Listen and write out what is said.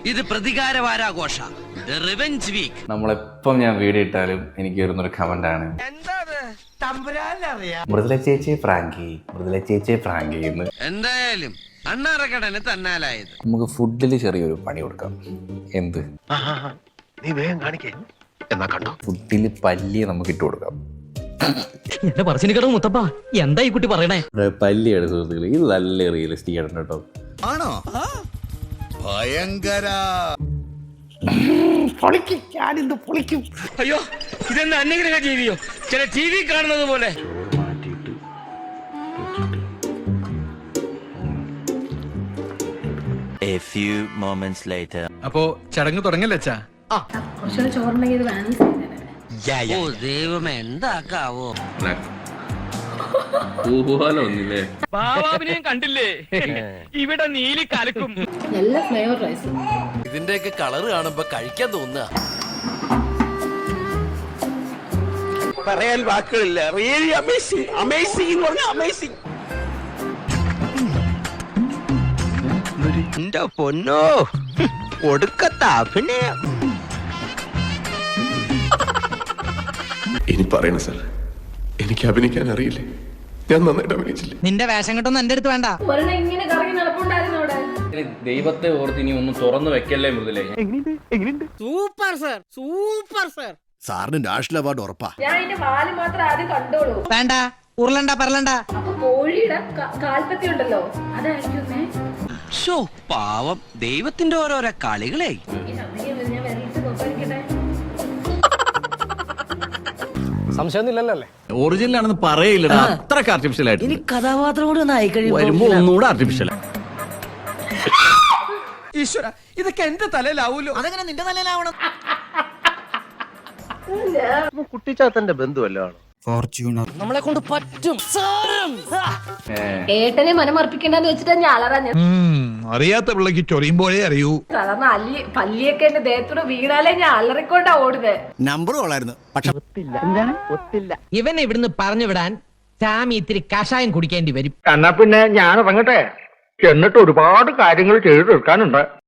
ഇത് പ്രതികാരവാരാഘോഷ revenge week. നമ്മളെപ്പം ഞാൻ video ഇട്ടാലും എനിക്ക് വരുന്നൊരു കമന്റ് ആണ്, മൃദുല ചേച്ചി ഫ്രാങ്കി, മൃദുല ചേച്ചി ഫ്രാങ്കി എന്ന്. എന്തായാലും അണ്ണാറക്കടന് തന്നാലായത്. നമുക്ക് ഫുഡിൽ ചെറിയൊരു പണി കൊടുക്കാം. എന്ത്? നീ വേഗം കാണിക്കേ എന്നാ കണ്ടോ. ഫുഡിൽ പല്ലി നമുക്ക് ഇട്ട് കൊടുക്കാം. എന്റെ പറശ്ശിനിക്കടവ് മുത്തപ്പ എന്താ ഈ കുട്ടി പറയണേ? പല്ലിയാണ് സുഹൃത്തുക്കൾ, ഇത് നല്ല റിയലിസ്റ്റിക് ആണ് കേട്ടോ. ആണോ? ഭയങ്കര അയ്യോ, ഇതെന്താ അന്യഗ്രഹ ജീവിയോ? ചില ടി വി കാണുന്നത് പോലെ. A few moments later. അപ്പോ ചടങ്ങ് തുടങ്ങല്ലേ അച്ഛാ? ഓ ദൈവമേ, എന്താക്കാവോ? ഒന്നില്ലേ ബാബാവിനെയും കണ്ടില്ലേ? ഇവിടെ നീലി കലക്കും. നല്ല ഫ്ലേവർ റൈസ്. ഇതിന്റെയൊക്കെ കളർ കാണുമ്പോ കഴിക്കാൻ തോന്നുക. പറയാൻ വാക്കുകളില്ല. റിയലി അമേസിംഗ്, അമേസിംഗ് എന്ന് പറഞ്ഞാൽ അമേസിംഗ്. എന്റെ പൊന്നോ, ഒടുക്കത്ത അഭിനയം. ഇനി പറയണ സാർ, എനിക്ക് അഭിനയിക്കാൻ അറിയില്ലേ, ഞാൻ നന്നായിട്ട് അഭിനയിച്ചില്ലേ. നിന്റെ വേഷം കെട്ടൊന്നും എന്റെ അടുത്ത് വേണ്ട. ഒരെണ്ണം ഇങ്ങനെ കറങ്ങി നടപ്പുണ്ടായിരുന്നു അവിടെ. ദൈവത്തെ ഓർത്ത് ഇനി ഒന്നും തുറന്നു വെക്കല്ലേ മൃദുലേ. Super sir, super sir. സാറിന് നാഷണൽ അവാർഡ് ഉറപ്പാ. ഞാൻ അതിന്റെ വാല് മാത്രം ആദ്യം കണ്ടോളൂ. വേണ്ട, ഉരുളണ്ട പറലണ്ട. അപ്പൊ കോഴിയുടെ കാൽപ്പത്തി ഉണ്ടല്ലോ, അതായിരിക്കുന്നേ. ഷോ പാവം, ദൈവത്തിന്റെ ഓരോരോ കളികളെ. ഞാൻ വരലിട്ട് നോക്കിക്കട്ടെ. ഒറിജിനൽ ആണെന്ന് പറയില്ലടാ, അത്രക്ക് ആർട്ടിഫിഷ്യൽ ആയിട്ട്. ഇനി കഥാപാത്രം കൂടി ഒന്ന് ആയി വരുമ്പോ ഒന്നുകൂടെ ആർട്ടിഫിഷ്യൽ. ഈശ്വര, ഇതൊക്കെ എന്റെ തലയിലാവൂലോ. അതെങ്ങനെ നിന്റെ തലയിലാവണം? കുട്ടിച്ചാത്തന്റെ ബന്ധുവല്ലോ ആണ്. നമ്മളെ കൊണ്ട് പറ്റും. ഏട്ടനെ മനമർപ്പിക്കണ്ടെന്ന് വെച്ചിട്ടാ ഞാൻ അലറാഞ്ഞ. അറിയാത്ത പിള്ളക്ക് ചൊറിയുമ്പോഴേ അറിയൂ. സാധാരണ പല്ലിയൊക്കെ എന്റെ ദേഹത്തോട് വീണാലേ ഞാൻ അലറിക്കൊണ്ടാ ഓടുന്നത്. നമ്പർ കൊള്ളായിരുന്നു, പക്ഷെ ഇവനെ ഇവിടുന്ന് പറഞ്ഞു വിടാൻ സാമി ഇത്തിരി കഷായം കുടിക്കേണ്ടി വരും. എന്നാ പിന്നെ ഞാൻ ഇറങ്ങട്ടെ, എന്നിട്ട് ഒരുപാട് കാര്യങ്ങൾ ചെയ്തു തീർക്കാനുണ്ട്.